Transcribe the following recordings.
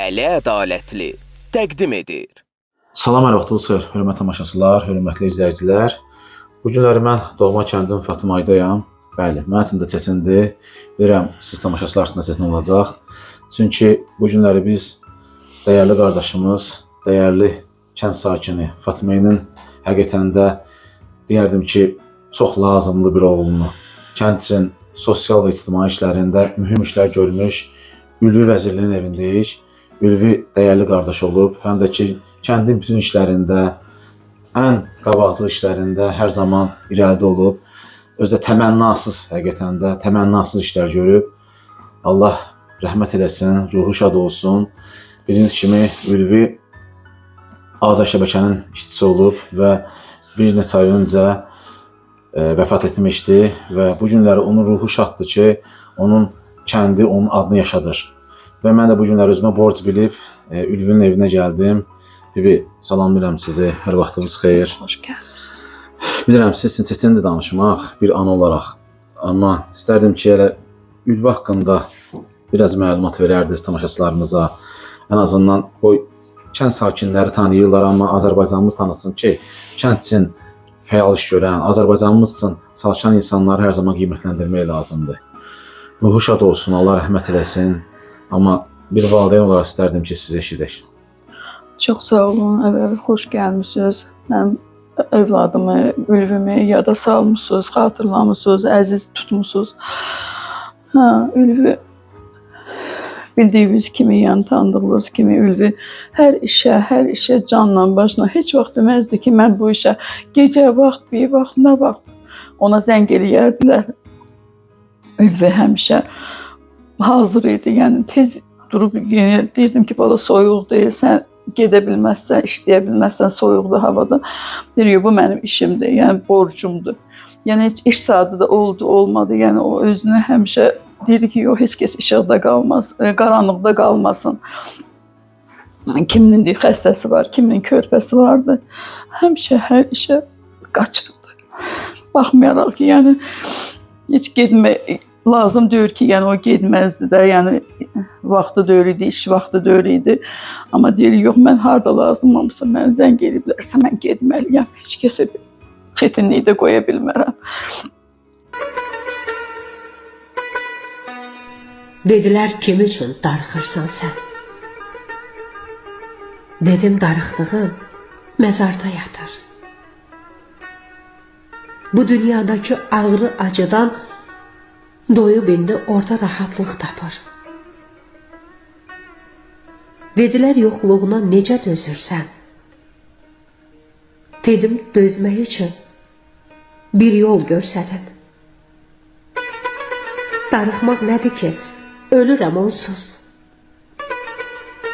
Əli Ədalətli təqdim edir. Salam, hər vaxtınız xeyir, hörmətli tamaşaçılar, hörmətli izləyicilər. Bu günləri mən doğma kəndim Fatımaydayam. Bəli, mənim üçün də çətindir. Bilirəm, siz tamaşaçılar üçün də çətin olacaq. Çünki bu günləri biz dəyərli qardaşımız, dəyərli kənd sakini Fatımayın həqiqətən də deyərdim ki, çox lazımlı bir oğlunu, kənd üçün sosial və ictimai işlərində mühüm işlər görmüş Ülvi vəzirliyinin evindəyik. Ülvi dəyərli qardaş olub, həm də ki, kəndin bütün işlərində, ən qabaqcıl işlərində hər zaman irəlidə olub. Özü də təmənnasız, həqiqətən də təmənnasız işlər görüb. Allah rəhmət eləsin, ruhu şad olsun. Bildiğiniz kimi Ülvi Azər şəbəkənin işçisi olub və bir neçə ay öncə vəfat etmişdi və bu günləri onun ruhu şaddır ki, onun kəndi onun adını yaşadır. Və mən də bu günləri özümə borc bilib Ülvinin evinə gəldim. Bibi, salamlayıram sizi, hər vaxtınız xeyir. Hoş gəldiniz. Bilirəm, siz üçün çətindir danışmaq bir an olaraq. Amma istərdim ki, elə Ülvi haqqında biraz məlumat verərdiniz tamaşaçılarımıza. Ən azından o kənd sakinləri tanıyırlar, amma Azərbaycanımız tanısın ki, kənd üçün fəal iş görən, Azərbaycanımız üçün çalışan insanları hər zaman qiymətləndirmək lazımdır. Ruhu şad olsun, Allah rəhmət eləsin. Amma bir valideyn olaraq istərdim ki, sizi eşidək. Çox sağ olun, əvvəl xoş gəlmişsiniz. Mənim övladımı, Ülvimi yada salmışsınız, xatırlamışsınız, əziz tutmuşsunuz. Ülvi bildiyiniz kimi, yəni tanıdığınız kimi Ülvi hər işə canla başla heç vaxt deməzdi ki, mən bu işə gecə vaxt, bir vaxt, nə vaxt ona zəng eləyərdilər. Ülvi həmişə hazır idi, yəni tez durub deyirdim ki, bala soyuqdur, sən gedə bilməzsən, işləyə bilməzsən soyuqda havada. Deyir, bu mənim işimdir, yəni borcumdur. Yəni heç iş saatı da oldu, olmadı, yəni o özünü həmişə deyir ki, yox, heç kəs işıqda qalmaz, qaranlıqda qalmasın. Kiminin xəstəsi var, kiminin körpəsi vardı. Həmişə hər işə qaçırdı. Baxmayaraq ki, yəni heç getmək lazım deyir ki, yəni o getməzdi də, yəni vaxtı deyir idi, iş vaxtı deyir idi. Amma deyir, yox, mən harda lazımamsa, mən zəng ediblərsə, mən getməliyəm. Heç kəsə çətinliyi də qoya bilmərəm. Dedilər, kim üçün darıxırsan sən? Dedim, darıxdığım məzarda yatır. Bu dünyadakı ağrı acıdan doyub indi orada rahatlıq tapır. Dedilər, yoxluğuna necə dözürsən? Dedim, dözmək üçün bir yol görsədin. Darıxmaq nədir ki? Ölürəm onsuz.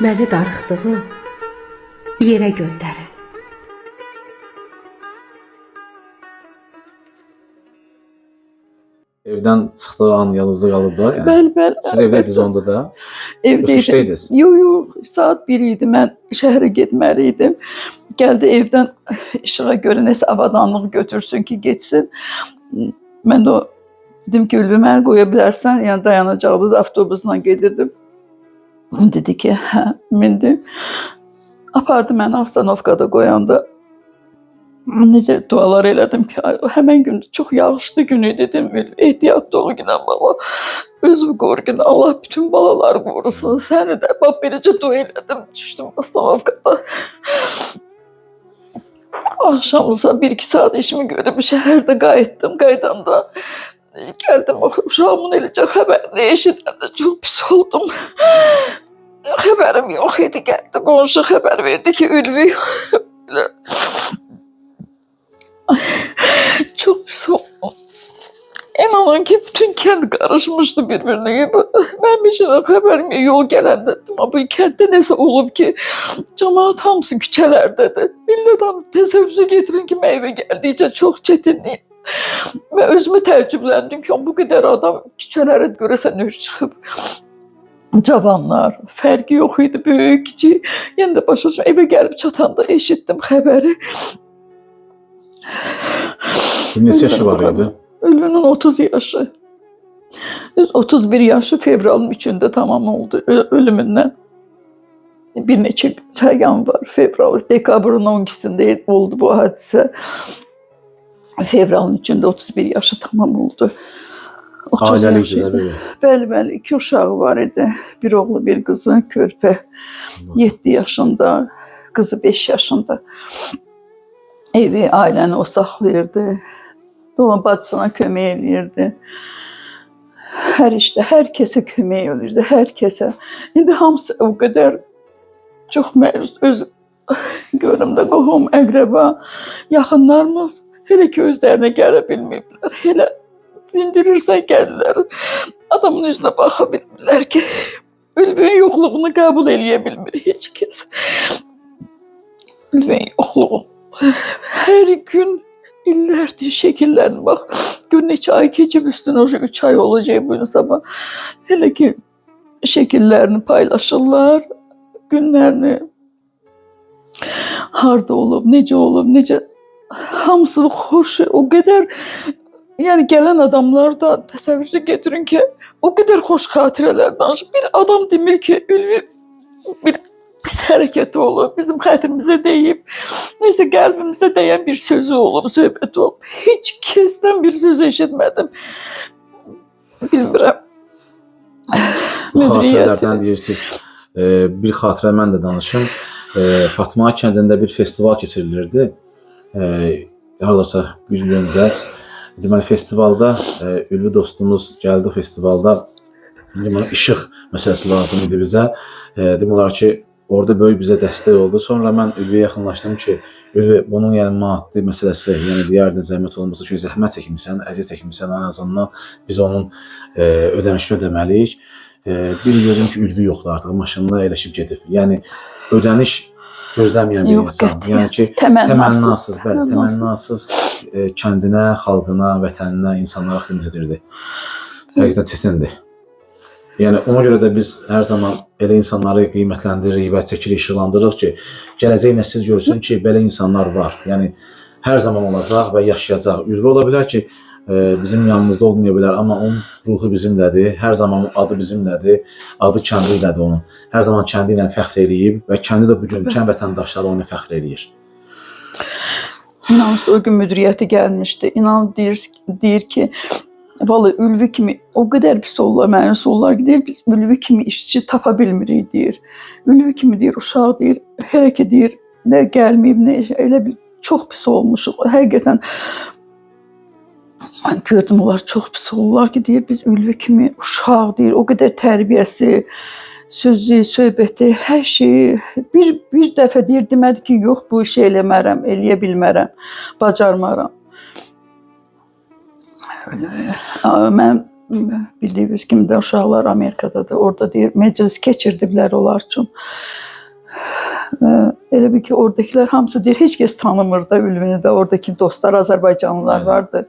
Məni darıxdığım yerə göndərin. Evdən çıxdığı an yanınızda qalıb da? Yəni, Bəli. siz evdəydiniz onda da? Evdəydim. İşdəydiniz? Yox, saat 1 idi, mən şəhərə getməli idim. Gəldi evdən işığa görə nəsə avadanlıq götürsün ki, getsin. Mən də dedim ki, Ülvi, məni qoya bilərsən, yəni dayanacaqda da avtobusla gedirdim. Dedi ki, hə, mindim. Apardı məni Astanovkada qoyanda. Necə dualar elədim ki, həmən gün çox yağışlı gün idi, dedim, ehtiyatlı ol günə baba, özümü qoru günə, Allah bütün balaları qorusun, səni də, bax, beləcə dua elədim, düşdüm Astanovkada. Axşamıza 1-2 saat işimi görüb şəhərdə qayıtdım, qaydanda gəldim, uşağımın eləcə xəbərini eşidəndə çox pis oldum. Xəbərim yox idi, gəldi, qonşu xəbər verdi ki, Ülvi çok pis oldu. İnanın ki bütün kent karışmıştı birbirine. Ben bir şeyden haberim yok, yol gələndə dedim. Ama bu kentdə nəsə olub ki, cemaat hamısı küçələrdədir. Millət hamı təsəvvüzə getirin ki, meyve gəldikcə çox çətinlik. Və özümü təəccübləndim ki, bu qədər adam küçələrə görəsən üç çıxıb. Cavanlar, fərqi yox idi, böyük, kiçik. Yenə də başa düşün, evə gəlib çatanda eşitdim xəbəri. Neçə yaşı var idi? Ülvünün 30 yaşı. 31 yaşı fevralın 3'ünde tamam oldu ölümünden. bir neçə yanvar, fevral, dekabrın 12-sində oldu bu hadisə. Fevralın 3-də 31 yaşı tamam oldu. 30 Ailəlikdir də yaşı. böyle. Bəli, 2 uşağı var idi. Bir oğlu, bir qızı, körpə. 7 yaşında, qızı 5 yaşında. Evi, ailəni o saxlayırdı. Dolan bacısına kömək eləyirdi. Hər işdə, hər kəsə kömək edirdi, hər kəsə. İndi hamısı o qədər çox məruz, öz görümdə qohum, əqrəba, yaxınlarımız hələ ki özlərinə gələ bilməyiblər. Hələ dindirirsən gəlirlər. Adamın üzünə baxa bilmirlər ki, Ülvün yoxluğunu qəbul eləyə bilmir heç kəs. Ülvün yoxluğu. Hər gün illərdir şəkillərini bax. Gör neçə ay keçib üstünə 3 ay olacaq bu gün sabah. Hələ ki şəkillərini paylaşırlar, günlərini. Harda olub, necə hamısı xoş, o qədər yəni gələn adamlar da təsəvvürünüzə gətirin ki, o qədər xoş xatirələr danışır. Bir adam demir ki, Ülvi bir pis hərəkəti olub, bizim xətrimizə deyib, neysə qəlbimizə dəyən bir sözü olub, söhbəti olub. Heç kəsdən bir söz eşitmədim. Bilmirəm. Bu xatirələrdən deyirsiniz. Bir xatirə mən də danışım. Fatma kəndində bir festival keçirilirdi. Hardasa bir il öncə. Deməli, festivalda Ülvi dostumuz gəldi o festivalda. Deməli, işıq məsələsi lazım idi bizə. Demək olar ki, orada böyük bizə dəstək oldu. Sonra mən Ülviyə yaxınlaşdım ki, Ülvi, bunun yəni maddi məsələsi, yəni deyərdi zəhmət olmasa, çünki zəhmət çəkmirsən, əziyyət çəkmirsən, ən azından biz onun ödənişini ödəməliyik. Bir gördüm ki, Ülvi yoxdur artıq, maşınına əyləşib gedib. Yəni, ödəniş gözləməyən bir insan. Yəni ki, təmənnasız, bəli, təmənnasız kəndinə, xalqına, vətəninə, insanlara xidmət edirdi. Həqiqətən çətindir. Yəni, ona görə də biz hər zaman elə insanları qiymətləndiririk və çəkirik, işıqlandırırıq ki, gələcək nəsil görsün ki, belə insanlar var. Yəni, hər zaman olacaq və yaşayacaq. Ülvi ola bilər ki, bizim yanımızda olmaya bilər, amma onun ruhu bizimlədir, hər zaman adı bizimlədir, adı kəndi ilədir onun. Hər zaman kəndi ilə fəxr eləyib və kəndi də bugün kənd vətəndaşları onu fəxr eləyir. İnan o gün müdiriyyəti gəlmişdi. İnan deyir ki, vallahi Ülvi kimi o qədər pis olurlar, mənəsi olurlar ki, deyir, biz Ülvi kimi işçi tapa bilmirik, deyir. Ülvi kimi deyir, uşaq deyir, hələ ki deyir, nə gəlməyib, nə elə bir çox pis olmuşuq. Həqiqətən mən gördüm, onlar çox pis olurlar ki, deyir, biz Ülvi kimi uşaq deyir, o qədər tərbiyəsi, sözü, söhbəti, hər şeyi bir dəfə deyir, demədi ki, yox, bu işi eləmərəm, eləyə bilmərəm, bacarmaram. Mən bildiyiniz kimi də uşaqlar Amerikadadır, orada deyir, məclis keçirdiblər onlar üçün. Elə bir ki, oradakılar hamısı deyir, heç kəs tanımır da Ülvini də, oradakı dostlar, Azərbaycanlılar vardı.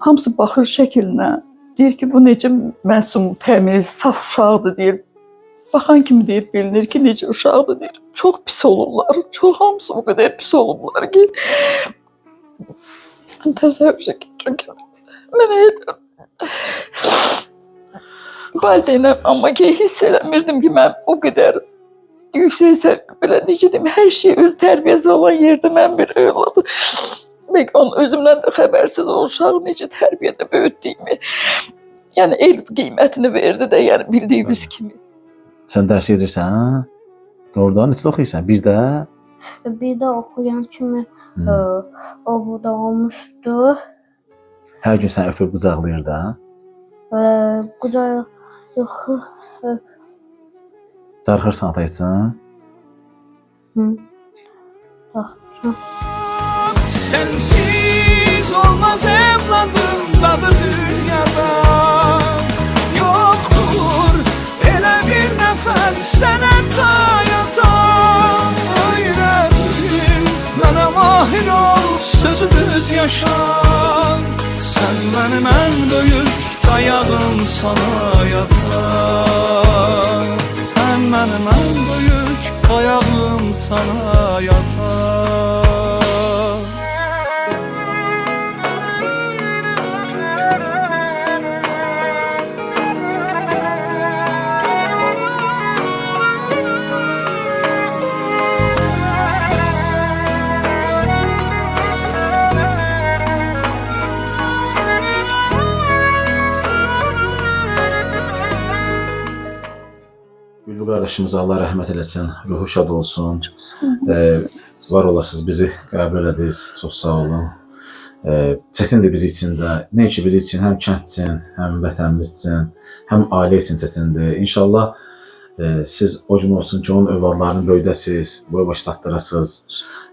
Hamısı baxır şəklinə, deyir ki, bu necə məsum, təmiz, saf uşaqdır, deyir. Baxan kimi deyir, bilinir ki, necə uşaqdır, deyir. Çox pis olurlar, çox hamısı o qədər pis olurlar ki, təsəvvürə gətirir ki, mən valideynəm, amma ki, hiss eləmirdim ki, mən o qədər yüksək belə necə deyim, hər şey öz tərbiyəsi olan yerdə mən bir övladım. Belki onun özümdən də xəbərsiz o uşağı necə tərbiyədə böyütdüyümü, yəni el qiymətini verdi də, yəni bildiyimiz kimi. Sən dərs edirsən, hə? Orada neçə oxuyursan? Bir də? Bir də oxuyan kimi o burada olmuşdu. Hər gün sən öpüb qucaqlayır da? Qucaq yox. Darıxırsan ata üçün? Darıxırsan. Sensiz olmaz evladım dadı dünyada. Yoktur elə bir nəfər sənə dayatan. Öyrətdim mənə mahir ol, sözü düz yaşan. Sən mənim ən böyük dayağım sana yatar. Sən mənim ən böyük dayağım sana yatar. qardaşımıza Allah rəhmət eləsin, ruhu şad olsun. Var olasınız, bizi qəbul elədiniz, çox sağ olun. Çətindir biz üçün də, nəinki biz üçün, həm kənd üçün, həm vətənimiz üçün, həm ailə üçün çətindir. İnşallah siz o gün olsun ki, onun övladlarını böyüdəsiniz, boy baş çatdırasınız.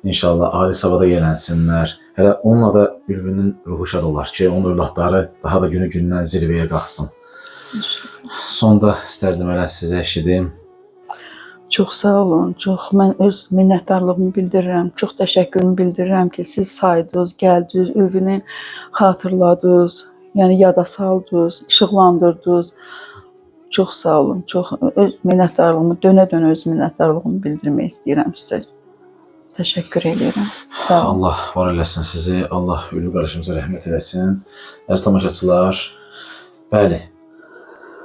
İnşallah ali savada yelənsinlər. Hələ onunla da Ülvünün ruhu şad olar ki, onun övladları daha da günü gündən zirvəyə qalxsın. Sonda istərdim elə sizə eşidim. Çox sağ olun. Mən öz minnətdarlığımı bildirirəm. Çox təşəkkürümü bildirirəm ki, siz saydınız, gəldiniz, Ülvünü xatırladınız, yəni yada saldınız, işıqlandırdınız. Çox sağ olun. Çox öz minnətdarlığımı, dönə-dönə öz minnətdarlığımı bildirmək istəyirəm sizə. Təşəkkür edirəm. Sağ olun. Allah var eləsin sizi, Allah Ülvü qardaşımıza rəhmət eləsin. Əziz tamaşaçılar, bəli,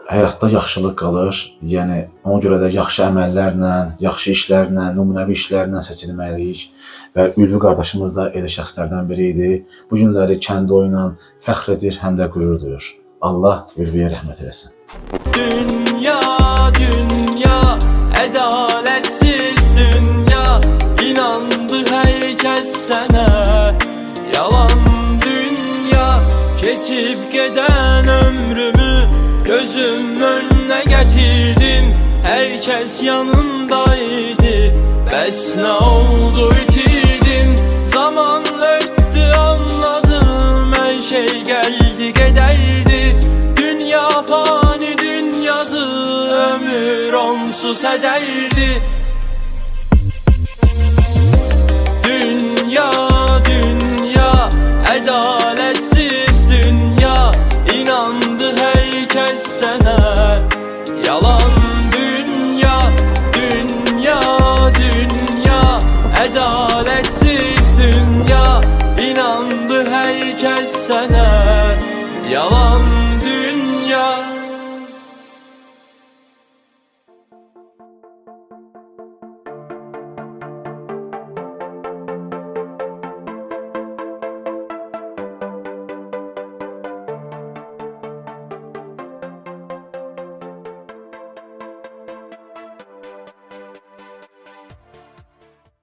həyatda yaxşılıq qalır. Yəni, ona görə də yaxşı əməllərlə, yaxşı işlərlə, nümunəvi işlərlə seçilməliyik. Və Ülvü qardaşımız da elə şəxslərdən biri idi. Bu günləri kəndi oyla fəxr edir, həm də qürur duyur. Allah Ülvüyə rəhmət eləsin. Dünya, dünya, ədaletsiz dünya, inandı hər kəs sənə. Yalan dünya, keçib gedən ömrümü gözüm önünə gətirdin. Hər kəs yanındaydı, bəs nə oldu itirdin. Zaman ötdü anladım, hər şey gəldi gedərdi. Dünya fani dünyadır, ömür onsuz hədərdi. Dünya, dünya, ədaletsiz dünya, inandı hər kəs sənə. Yalan dünya, dünya, dünya, ədaletsiz dünya, inandı hər kəs sənə. Yalan